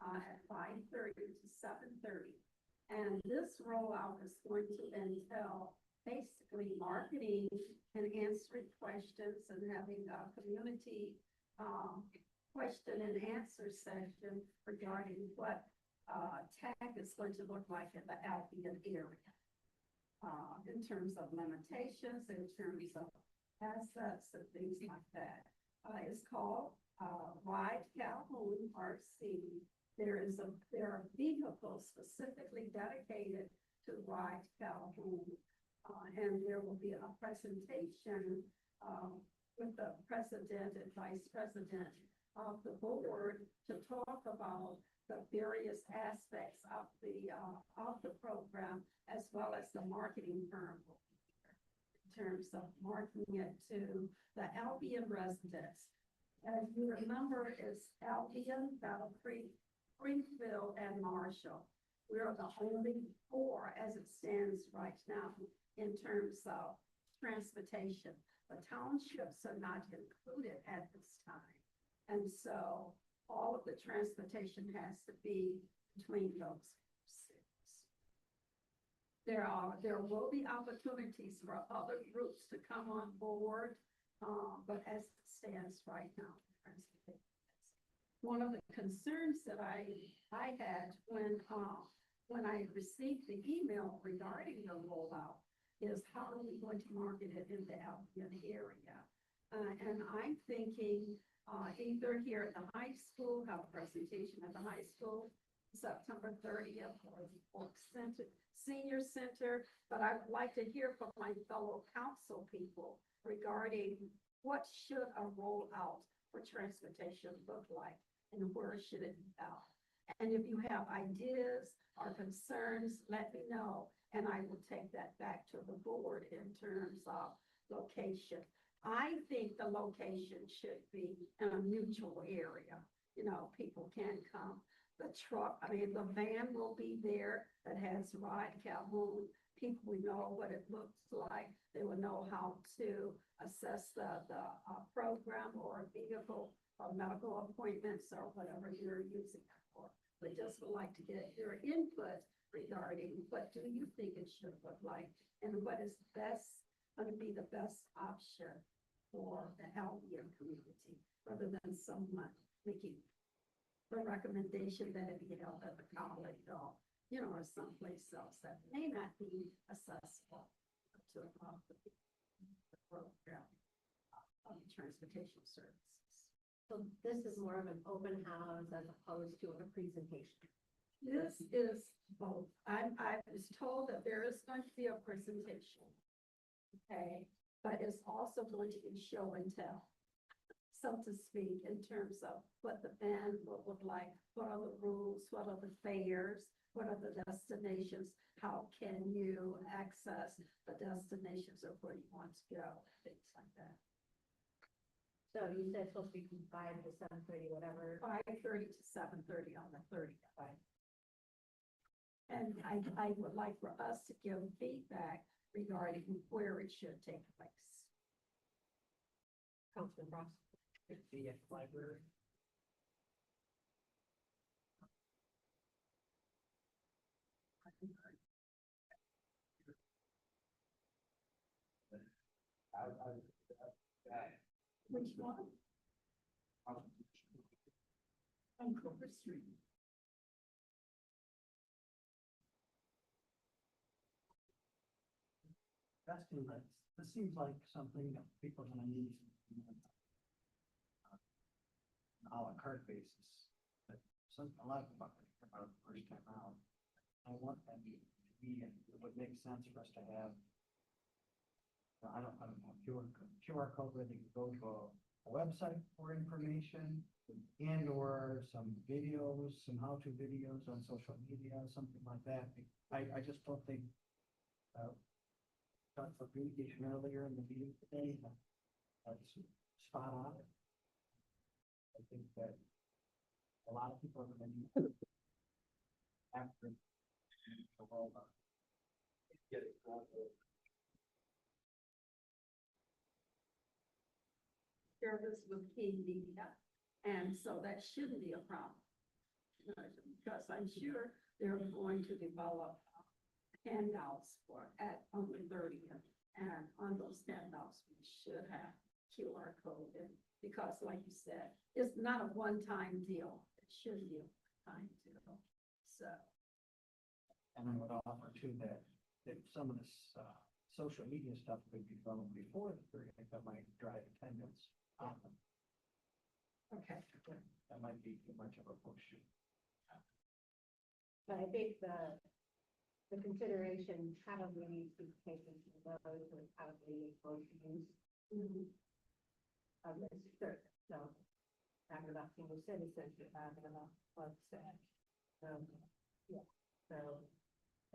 at 5:30 to 7:30. And this rollout is going to entail basically marketing and answering questions and having a community question and answer session regarding what tech is going to look like in the Albion area. In terms of limitations, in terms of assets and things like that. It's called Ride Calhoun RC. There are vehicles specifically dedicated to Ride Calhoun. And there will be a presentation with the president and vice president of the board to talk about the various aspects of the program, as well as the marketing firm in terms of marketing it to the Albion residents. As you remember, it's Albion, Battle Creek, Springfield, and Marshall. We are the only four as it stands right now in terms of transportation. The townships are not included at this time. And so all of the transportation has to be between those six. There will be opportunities for other groups to come on board, but as it stands right now, one of the concerns that I had when I received the email regarding the rollout is how are we going to market it in the Albion area? And I'm thinking either here at the high school, have a presentation at the high school, September 30th, or senior center, but I would like to hear from my fellow council people regarding what should a rollout for transportation look like and where should it be out? And if you have ideas or concerns, let me know, and I will take that back to the board in terms of location. I think the location should be in a mutual area. You know, people can come. The van will be there that has Ride Calhoun. People will know what it looks like. They will know how to assess the program or vehicle or medical appointments or whatever you're using it for. But just would like to get your input regarding what do you think it should look like and what is going to be the best option for the Albion community, rather than someone making a recommendation that it be held at the college or, or someplace else that may not be accessible to the program of transportation services. So this is more of an open house as opposed to a presentation. This is both. I was told that there is going to be a presentation. Okay, but it's also going to be show and tell, so to speak, in terms of what the band will look like, what are the rules, what are the fares, what are the destinations, how can you access the destinations of where you want to go, things like that. So you said it's supposed to be from 5 to 7:30, whatever. 5:30 to 7:30 on the 30th. And I would like for us to give feedback regarding where it should take place. Councilman Ross. The library. Which one? On Cooper Street. This seems like something that people are gonna need. On a la carte basis, but a lot of them are about it the first time out. I want that meeting, it would make sense for us to have. I don't know, QR code where they can go to a website for information and or some videos, some how-to videos on social media, something like that. I just don't think, talked about communication earlier in the meeting today, that's spot on. I think that a lot of people are going to need after the world. Get it. Service with key media, and so that shouldn't be a problem. Because I'm sure they're going to develop handouts on the 30th, and on those handouts, we should have QR code in, because like you said, it's not a one-time deal. It shouldn't be a one-time deal, so. And I would offer too that if some of this, social media stuff could be done before the 30th, that might drive attendance. Okay. That might be too much of a push. But I think the consideration probably needs to be taken to those who are probably able to use of this service. So, talking about senior citizens, you're talking about folks that, yeah, so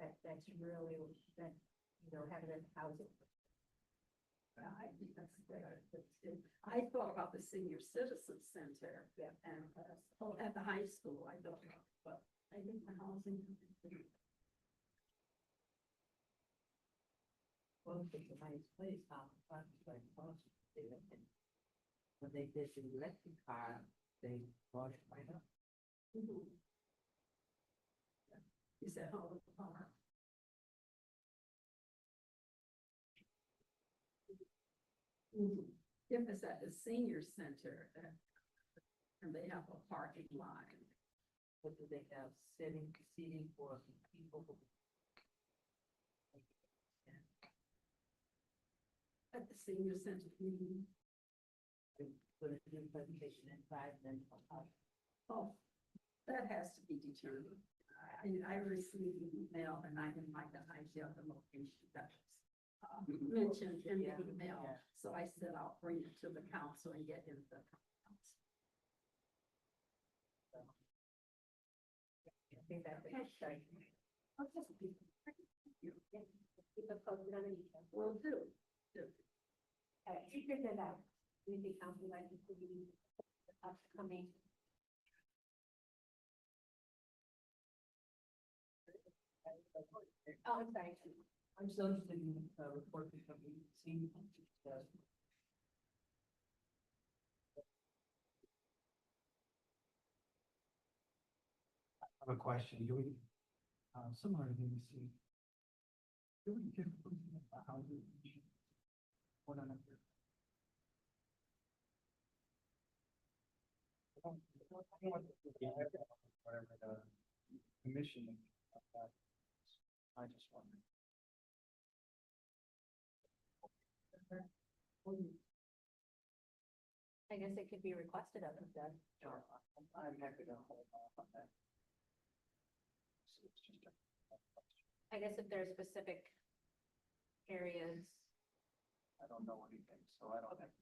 that's really, that, having a housing. I think that's good. I thought about the senior citizen center, and at the high school, I thought, but I think the housing. Well, it's a nice place, like when they did the electric car, they bought it right up. You said, oh, car. If it's at the senior center, and they have a parking lot. What do they have, seating for people? At the senior center. Put a new presentation inside, then. Oh, that has to be determined. I received an email, and I didn't like the idea of the location that was mentioned in the email. So I said I'll bring it to the council and get into the council. I think that's okay. Keep it posted on the email. Will do. Figure that out. We think council like to be upcoming. Oh, I'm sorry. I'm still interested in report that we've seen. I have a question. Do we, similar to BBC, do we get a housing? What on earth? Whatever the commission. I just wonder. I guess it could be requested of them, then. I'm happy to hold off on that. I guess if there's specific areas. I don't know anything, so I don't have.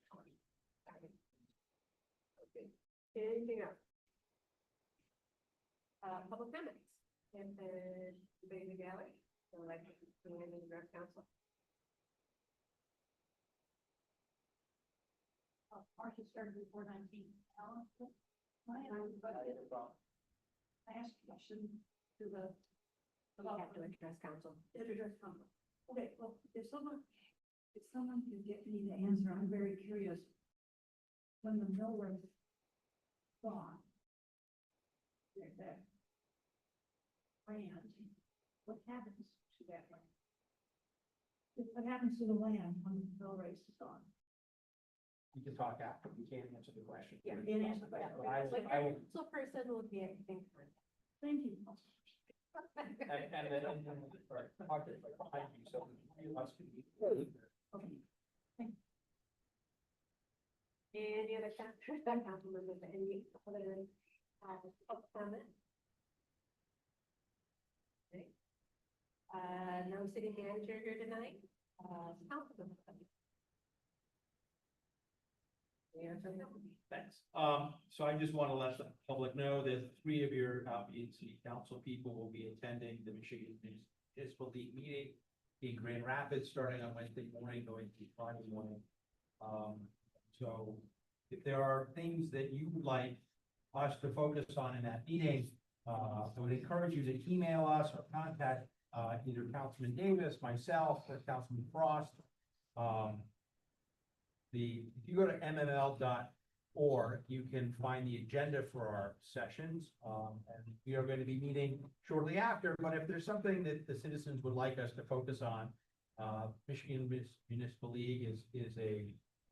Okay. Anything else? Public comments. If there's debate in the gallery, so like, bring in the rep council. March started before 19. I asked a question to the. We have to address council. Okay, well, if someone can get me the answer, I'm very curious. When the mill was gone. That land, what happens to that land? What happens to the land when the mill race is gone? You can talk after, you can't answer the question. Yeah, you can't answer that. So person would be anything for it. Thank you. And then, or talk it like behind you, so you must be. Okay. Any other council members, any other, public comment? city manager here tonight. Councilman. Yeah, so no. Thanks. So I just want to let the public know that 3 of your outbeat city council people will be attending the Michigan Municipal League meeting in Grand Rapids, starting on Wednesday morning, going to Friday morning. So if there are things that you would like us to focus on in that meeting, I would encourage you to email us or contact either Councilman Davis, myself, or Councilman Frost. If you go to mml.org, you can find the agenda for our sessions. And we are going to be meeting shortly after, but if there's something that the citizens would like us to focus on, Michigan Municipal League is a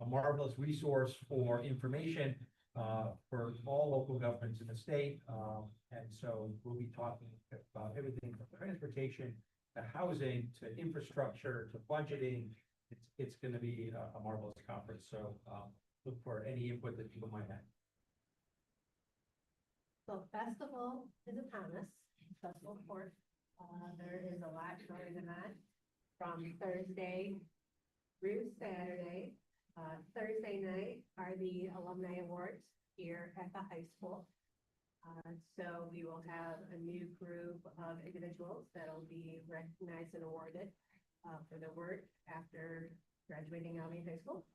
marvelous resource for information for all local governments in the state. And so we'll be talking about everything from transportation to housing, to infrastructure, to budgeting. It's going to be a marvelous conference. So look for any input that people might have. So festival is upon us, festival court. There is a lot going on from Thursday through Saturday. Thursday night are the alumni awards here at the high school. So we will have a new group of individuals that'll be recognized and awarded for their work after graduating Albany High School.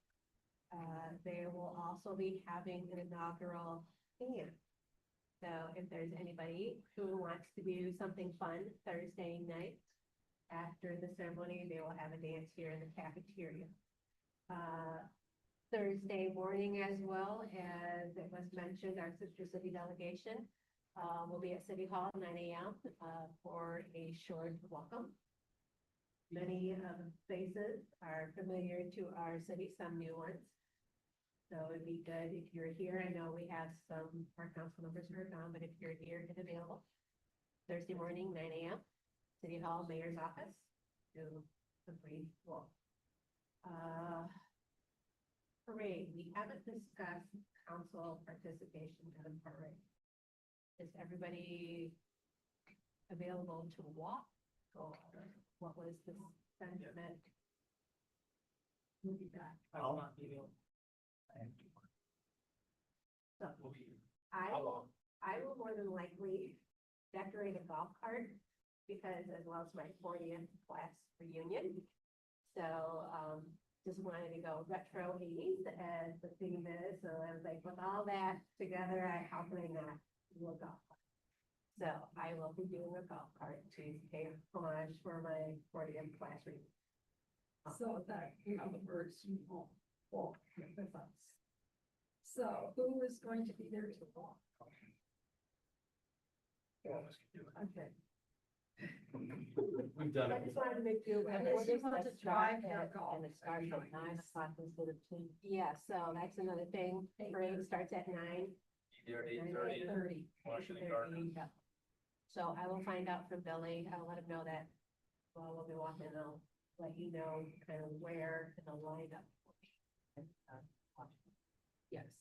They will also be having an inaugural dance. So if there's anybody who wants to do something fun Thursday night after the ceremony, they will have a dance here in the cafeteria. Thursday morning, as well as it was mentioned, our sister city delegation will be at City Hall 9 a.m. For a short welcome. Many of the faces are familiar to our city, some new ones. So it'd be good if you're here. I know we have some of our council members who are gone, but if you're here and available, Thursday morning, 9 a.m., City Hall, Mayor's Office, do a brief walk. Parade, we haven't discussed council participation in a parade. Is everybody available to walk? Or what was the sentiment? I'll not be able. So We'll be here. I How will, long? I will more than likely decorate a golf cart because as well as my 40th class reunion. So, just wanted to go retro 80s as the theme is. So I was like, with all that together, how can I not do a golf cart? So I will be doing a golf cart to pay homage for my 40th class reunion. So that, you know, the birds won't walk with us. So who is going to be there to walk? All of us can do it. Okay. We've done I it. just wanted to make you. Unless you want to drive your golf. And it starts at 9 o'clock instead of 2. Yeah, so that's another thing. Parade starts at 9. There at 8:30. 8:30. Washington Gardens. Yeah. So I will find out from Billy. I'll let him know that. Well, we'll be walking. I'll let you know kind of where in the lineup. Yes.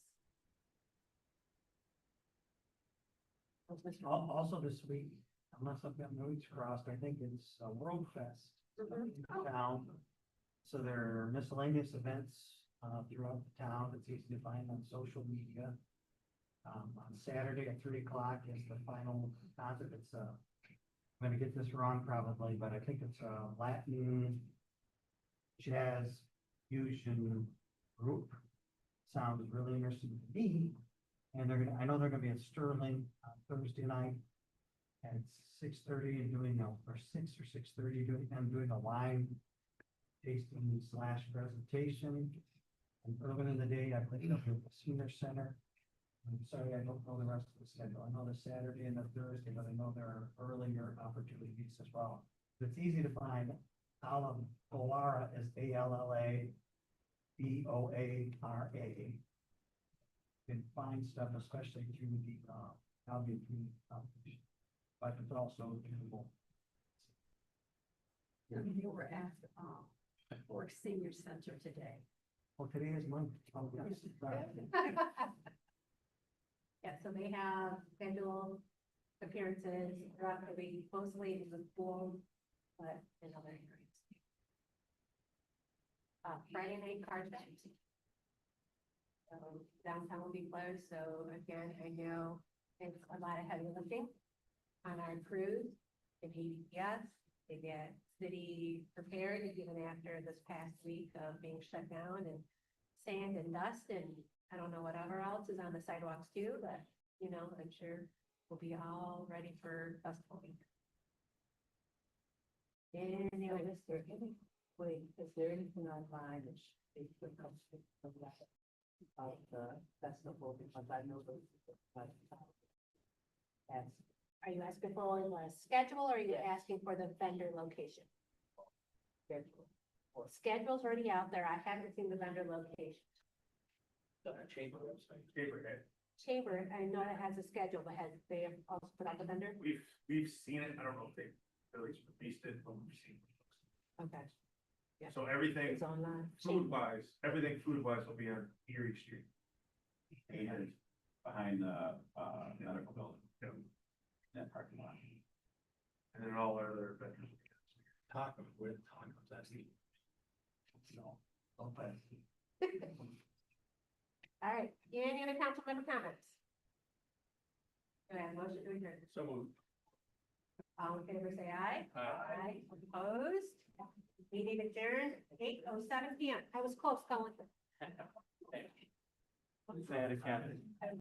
Also this week, unless I've got my weeks crossed, I think it's World Fest in town. So there are miscellaneous events throughout the town. It's easy to find on social media. On Saturday at 3 o'clock is the final concert. It's I'm gonna get this wrong probably, but I think it's a Latin jazz fusion group. Sounds really interesting to me. And I know they're gonna be at Sterling on Thursday night at 6:30 and doing or 6 or 6:30 doing a wine tasting / presentation. And earlier in the day, I played up at the Senior Center. I'm sorry, I don't know the rest of the schedule. I know the Saturday and the Thursday, but I know there are earlier opportunities as well. It's easy to find. Boara is ALLABOARA. You can find stuff, especially through the Albion Community Competition, but it's also available. You were at, Fork Senior Center today. Well, today is Monday. Oh, yes. Yeah, so they have scheduled appearances throughout the week, mostly in the school but in other areas. Friday night card event. So downtown will be closed, so again, I know it's a lot of heavy lifting on our crews, the ADPS, to get city prepared, even after this past week of being shut down and sand and dust and I don't know whatever else is on the sidewalks too, but you know, I'm sure we'll be all ready for festival week. Any other mystery? Wait, is there anything online that they put up of that, of the festival, because I know those. Yes. Are you asking for the schedule or are you asking for the vendor location? Schedule. Well, schedule's already out there. I haven't seen the vendor location. Chamber website. Chamber head. Chamber, I know it has a schedule, but has they have also put out the vendor? We've seen it. I don't know if they really released it, but we've seen it. Okay. Yeah. So everything It's online. food wise will be on Erie Street. And behind the medical building. That parking lot. And then all our other vendors. Taco, with tacos, that's the. No. Okay. All right, any other council member comments? Do I have a motion to adjourn? So moved. All in favor, say aye. Aye. Opposed? Meeting adjourned, 8:07 PM. I was close, Colin. Sad, Kevin.